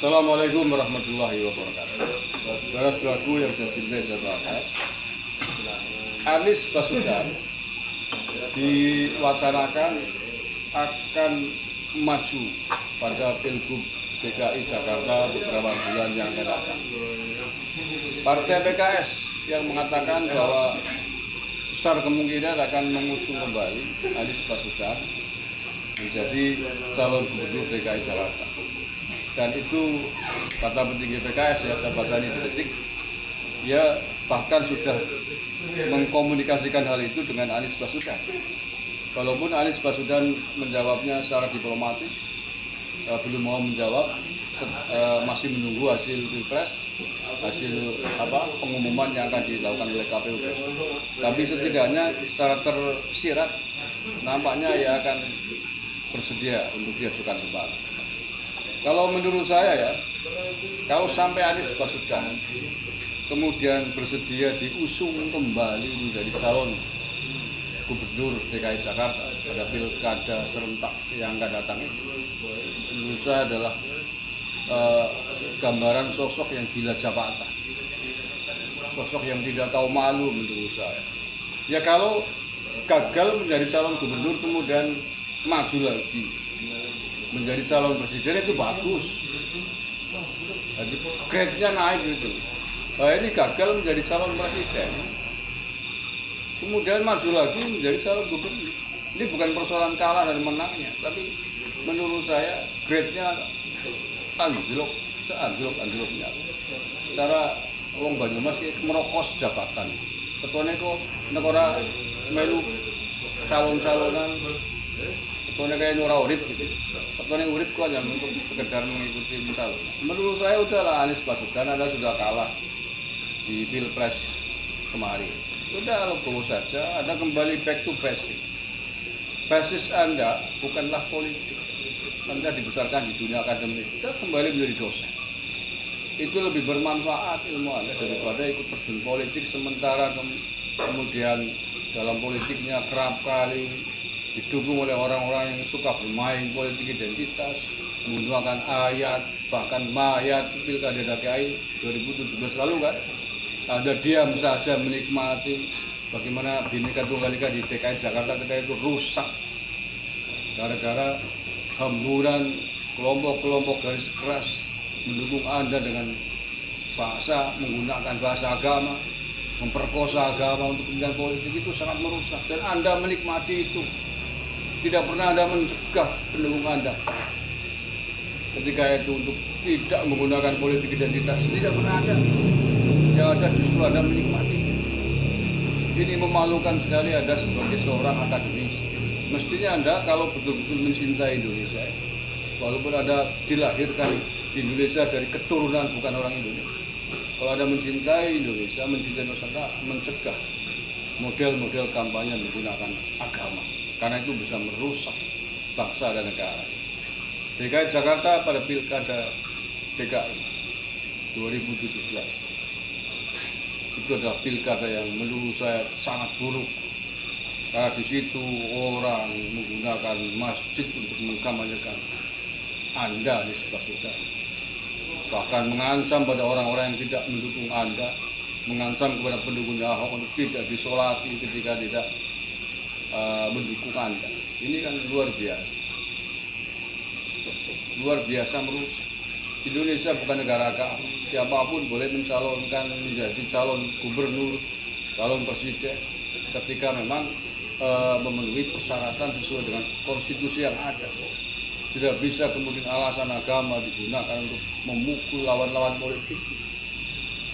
Assalamualaikum warahmatullahi wabarakatuh. Saudara-saudaraku yang saya cintai dan banggakan, Anies Baswedan diwacanakan akan maju pada Pilgub DKI Jakarta beberapa bulan yang akan datang. Partai PKS yang mengatakan bahwa besar kemungkinan akan mengusung kembali Anies Baswedan menjadi calon gubernur DKI Jakarta. Dan itu kata petinggi PKS ya, sahabat Tani di Detik, dia bahkan sudah mengkomunikasikan hal itu dengan Anies Baswedan. Walaupun Anies Baswedan menjawabnya secara diplomatis, belum mau menjawab, masih menunggu hasil pilpres, hasil pengumuman yang akan dilakukan oleh KPU. Tapi setidaknya secara tersirat nampaknya ia akan bersedia untuk diajukan kembali. Kalau menurut saya ya, kalau sampai Anies Baswedan kemudian bersedia diusung kembali menjadi calon gubernur DKI Jakarta pada pilkada serentak yang akan datang ini, menurut saya adalah gambaran sosok yang gila jabatan, sosok yang tidak tahu malu menurut saya. Ya kalau gagal menjadi calon gubernur kemudian maju lagi menjadi calon presiden itu bagus, jadi grade-nya naik gitu. Nah, ini gagal menjadi calon presiden, kemudian maju lagi menjadi calon gubernur. Ini bukan persoalan kalah dan menangnya, tapi menurut saya grade-nya anjlok, seanjlok-anjloknya. Cara wong Banyumas merokos jabatan. Ketuanya kok negara melu calon-calonan, ketuanya kayak Nora Urip gitu. Ketuanya Urip kok hanya untuk sekedar mengikuti calon. Menurut saya udahlah, Anies Baswedan Anda sudah kalah di pilpres kemarin. Udah legowo saja, Anda kembali back to basic. Basis Anda bukanlah politik. Anda dibesarkan di dunia akademis, kita kembali menjadi dosen. Itu lebih bermanfaat ilmu Anda daripada ikut terjun politik sementara kemudian dalam politiknya kerap kali didukung oleh orang-orang yang suka bermain politik identitas, menggunakan ayat, bahkan mayat pilkada DKI 2017 lalu kan. Anda diam saja menikmati bagaimana Bhinneka Tunggal Ika di DKI Jakarta ketika itu rusak gara-gara hamburan kelompok-kelompok garis keras mendukung Anda dengan menggunakan bahasa agama, memperkosa agama untuk kepentingan politik. Itu sangat merusak dan Anda menikmati itu. Tidak pernah Anda mencegah pendukung Anda ketika itu untuk tidak menggunakan politik identitas. Tidak pernah ada. Yang ada justru Anda menikmati. Ini memalukan sekali Anda sebagai seorang akademisi. Mestinya Anda kalau betul-betul mencintai Indonesia, walaupun Anda dilahirkan di Indonesia dari keturunan bukan orang Indonesia, kalau Anda mencintai Indonesia, mencintai Nusantara, mencegah model-model kampanye menggunakan agama. Karena itu bisa merusak bangsa dan negara. DKI Jakarta pada pilkada DKI 2017 itu adalah pilkada yang menurut saya sangat buruk. Karena di situ orang menggunakan masjid untuk mengkampanyekan Anda, Anies Baswedan. Bahkan mengancam pada orang-orang yang tidak mendukung Anda, mengancam kepada pendukungnya Ahok untuk tidak disolati ketika tidak mendukung Anda. Ini kan luar biasa merusak. Indonesia bukan negara agama. Siapapun boleh mencalonkan menjadi calon gubernur, calon presiden ketika memang memenuhi persyaratan sesuai dengan konstitusi yang ada. Tidak bisa kemudian alasan agama digunakan untuk memukul lawan-lawan politik.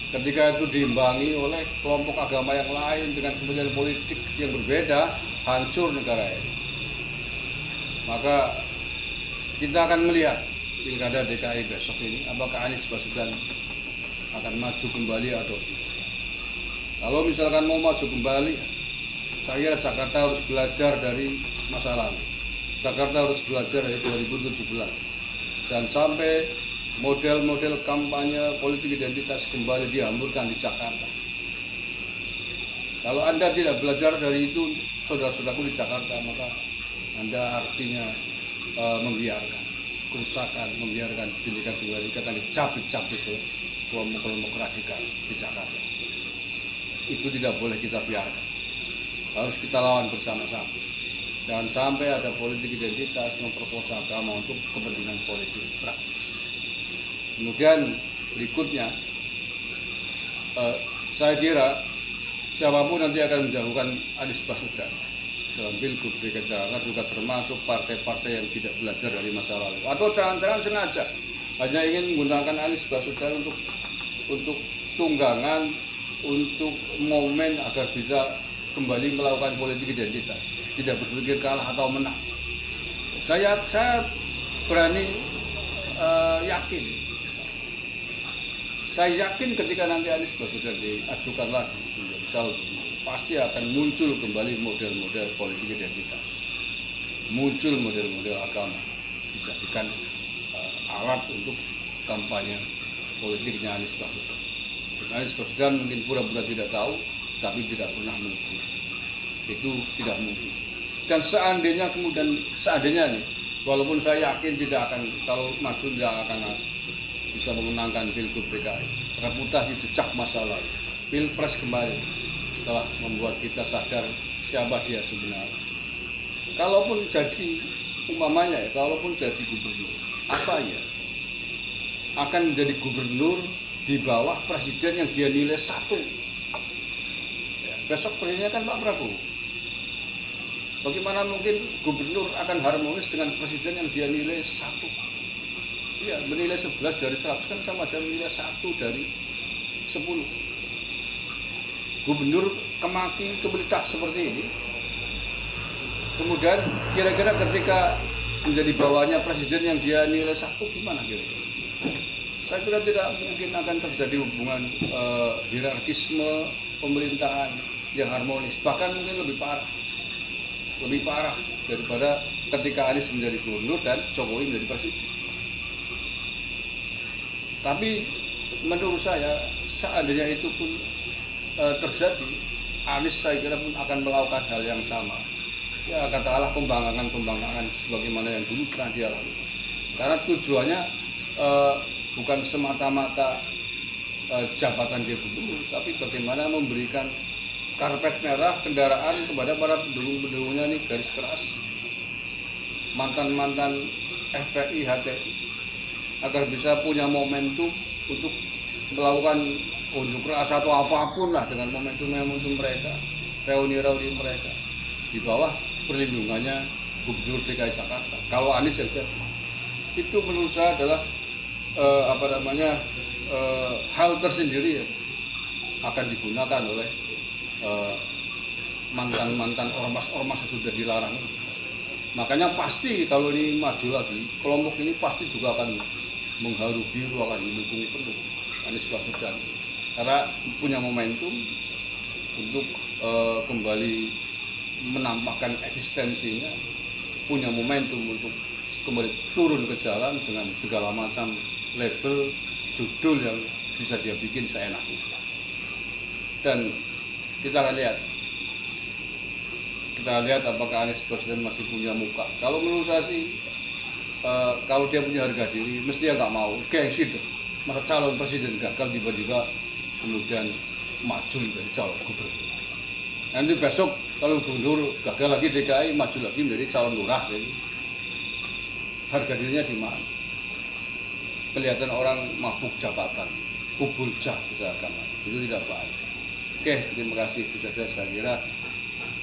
Ketika itu diimbangi oleh kelompok agama yang lain dengan kepentingan politik yang berbeda, hancur negara ini. Maka kita akan melihat pilkada DKI besok ini, apakah Anies Baswedan akan maju kembali atau tidak. Kalau misalkan mau maju kembali, saya Jakarta harus belajar dari masa lalu. Jakarta harus belajar dari 2017. Dan sampai model-model kampanye politik identitas kembali dihamburkan di Jakarta. Kalau Anda tidak belajar dari itu, saudara-saudaraku di Jakarta, maka Anda artinya membiarkan. kerusakan, membiarkan Bhinneka Tunggal Ika kan dicabik-cabik oleh kelompok-kelompok radikal di Jakarta. Itu tidak boleh kita biarkan. Harus kita lawan bersama-sama. Jangan sampai ada politik identitas memperkosa agama untuk kepentingan politik praktis. Kemudian berikutnya, saya kira siapapun nanti akan menjauhkan Anies Baswedan dalam Pilgub DKI Jakarta juga termasuk partai-partai yang tidak belajar dari masa lalu, atau jangan-jangan sengaja hanya ingin menggunakan Anies Baswedan untuk tunggangan, untuk momen agar bisa kembali melakukan politik identitas, tidak berpikir kalah atau menang. Saya berani yakin, saya yakin ketika nanti Anies Baswedan diajukan lagi menjadi calon, pasti akan muncul kembali model-model politik identitas, muncul model-model agama, dijadikan alat untuk kampanye politiknya Anies Baswedan. Anies Baswedan mungkin pura-pura tidak tahu, tapi tidak pernah mungkin. Itu tidak mungkin. Dan seandainya nih, walaupun saya yakin tidak akan, kalau maju tidak akan bisa memenangkan Pilgub DKI, reputasi jejak masa lalu, Pilpres kembali telah membuat kita sadar siapa dia sebenarnya. Kalaupun jadi umpamanya ya, kalaupun jadi gubernur, apa ya? Akan menjadi gubernur di bawah presiden yang dia nilai 1. Ya, besok presidennya kan Pak Prabowo. Bagaimana mungkin gubernur akan harmonis dengan presiden yang dia nilai 1? Ya, menilai 11 dari 100 kan sama aja menilai 1 dari 10. Gubernur kemaki kemelitah seperti ini, kemudian kira-kira ketika menjadi bawahnya presiden yang dia nilai 1, gimana kira-kira? Saya kira tidak mungkin akan terjadi hubungan hierarkisme pemerintahan yang harmonis, bahkan mungkin lebih parah daripada ketika Anies menjadi gubernur dan Jokowi menjadi presiden. Tapi menurut saya seandainya itu pun terjadi, Anies saya kira pun akan melakukan hal yang sama. Ya katakanlah pembangkangan sebagaimana yang dulu pernah dia lakukan. Karena tujuannya bukan semata-mata jabatan dia gubernur, tapi bagaimana memberikan karpet merah kendaraan kepada para pendukung-pendukungnya nih, garis keras, mantan-mantan FPI, HTI, agar bisa punya momentum untuk melakukan unjuk rasa atau apapun lah dengan momentum mereka, reuni mereka di bawah perlindungannya Gubernur DKI Jakarta. Kalau Anies saja, itu menurut saya adalah hal tersendiri ya, akan digunakan oleh mantan-mantan ormas-ormas yang sudah dilarang. Makanya pasti kalau ini maju lagi, kelompok ini pasti juga akan mengharu biru, akan mendukung penuh Anies Baswedan, karena punya momentum untuk kembali menampakkan eksistensinya, punya momentum untuk kembali turun ke jalan dengan segala macam label, judul yang bisa dia bikin seenaknya. Dan kita akan lihat apakah Anies Baswedan masih punya muka. Kalau menurut saya sih, kalau dia punya harga diri, mesti dia nggak mau gengsi deh. Masa calon presiden gagal tiba-tiba kemudian maju menjadi calon gubernur. Nanti besok kalau gubernur gagal lagi DKI, maju lagi menjadi calon lurah. Jadi harga dirinya di mana? Kelihatan orang mabuk jabatan, kubul jah misalkan, itu tidak baik. Oke, terima kasih. Sudah saya kira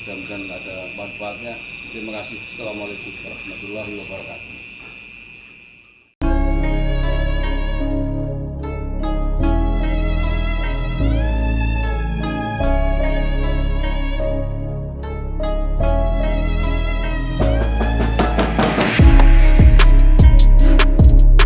mudah-mudahan ada manfaatnya. Terima kasih. Assalamualaikum warahmatullahi wabarakatuh.